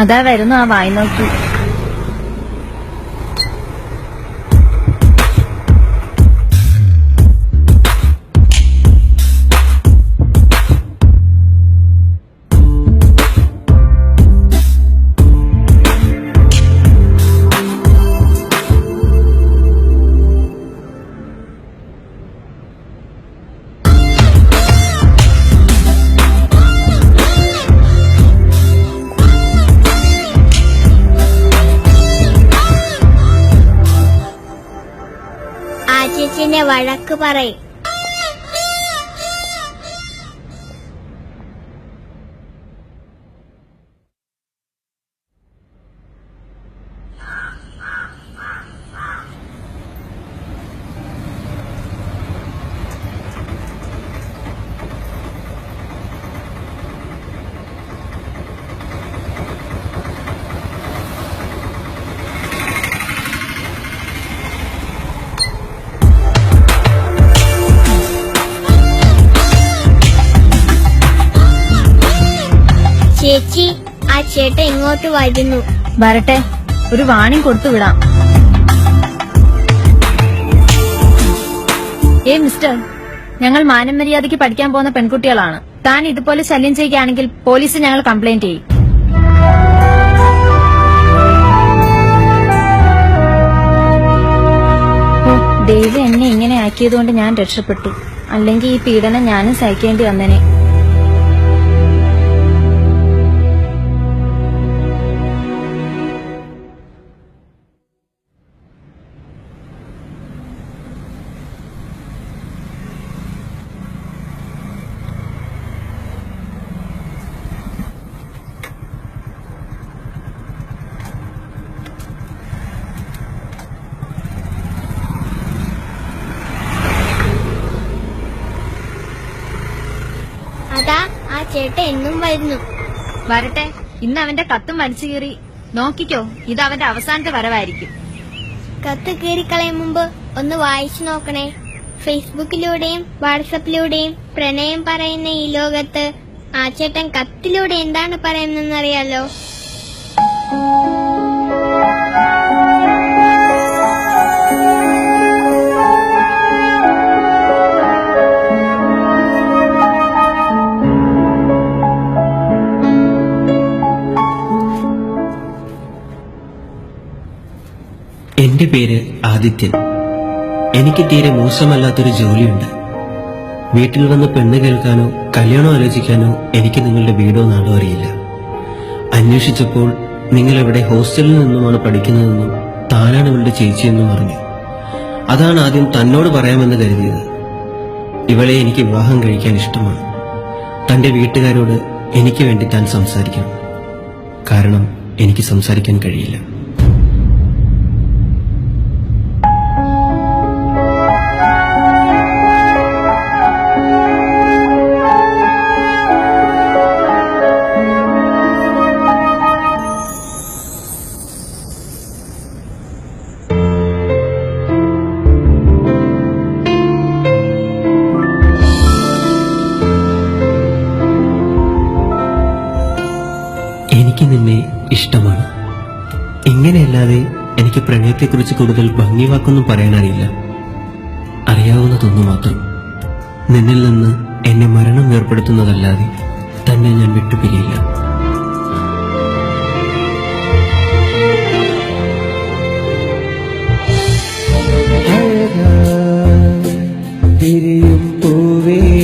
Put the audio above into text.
അതാ വരുന്നു ആ വായി നോക്കി. ചേച്ചിനെ വഴക്ക് പറയും. ചേച്ചി, ആ ചേട്ടൻ ഇങ്ങോട്ട് വരുന്നു. വരട്ടെ, ഒരു വാണിംഗ് കൊടുത്തു വിടാം. മിസ്റ്റർ, ഞങ്ങൾ മാനം മര്യാദയ്ക്ക് പഠിക്കാൻ പോകുന്ന പെൺകുട്ടികളാണ്. താൻ ഇതുപോലെ ശല്യം ചെയ്യുകയാണെങ്കിൽ പോലീസ് ഞങ്ങൾ കംപ്ലൈന്റ് ചെയ്യും. ദൈവം എന്നെ ഇങ്ങനെ ആക്കിയതുകൊണ്ട് ഞാൻ രക്ഷപ്പെട്ടു. അല്ലെങ്കിൽ ഈ പീഡനം ഞാനും സഹിക്കേണ്ടി വന്നേനെ. അതാ ആ ചേട്ടൻ എന്നും വരുന്നു. വരട്ടെ, ഇന്ന് അവന്റെ കത്തും വലിച്ചു കീറി. നോക്കിക്കോ, ഇത് അവന്റെ അവസാനത്തെ വരവായിരിക്കും. കത്ത് കീറിക്കളയും മുമ്പ് ഒന്ന് വായിച്ചു നോക്കണേ. ഫേസ്ബുക്കിലൂടെയും വാട്സപ്പിലൂടെയും പ്രണയം പറയുന്ന ഈ ലോകത്ത് ആ ചേട്ടൻ കത്തിലൂടെ എന്താണ് പറയുന്നതെന്നറിയാലോ. എന്റെ പേര് ആദിത്യൻ. എനിക്ക് തീരെ മോശമല്ലാത്തൊരു ജോലിയുണ്ട്. വീട്ടിൽ വന്ന് പെണ്ണ് കേൾക്കാനോ കല്യാണം ആലോചിക്കാനോ എനിക്ക് നിങ്ങളുടെ വീടോ നാടോ അറിയില്ല. അന്വേഷിച്ചപ്പോൾ നിങ്ങൾ എവിടെ ഹോസ്റ്റലിൽ നിന്നുമാണ് പഠിക്കുന്നതെന്നും താനാണ് ഇവളുടെ ചേച്ചിയെന്നും പറഞ്ഞു. അതാണ് ആദ്യം തന്നോട് പറയാമെന്ന് കരുതിയത്. ഇവളെ എനിക്ക് വിവാഹം കഴിക്കാൻ ഇഷ്ടമാണ്. തന്റെ വീട്ടുകാരോട് എനിക്ക് വേണ്ടി താൻ സംസാരിക്കണം. കാരണം എനിക്ക് സംസാരിക്കാൻ കഴിയില്ല. എനിക്ക് നിന്നെ ഇഷ്ടമാണ്. ഇങ്ങനെയല്ലാതെ എനിക്ക് പ്രണയത്തെക്കുറിച്ച് കൂടുതൽ ഭംഗി വാക്കൊന്നും പറയാനറിയില്ല. അറിയാവുന്നതൊന്നു മാത്രം, നിന്നിൽ നിന്ന് എന്നെ മരണം ഏർപ്പെടുത്തുന്നതല്ലാതെ തന്നെ ഞാൻ വിട്ടുപിരിയില്ല. പൂവേ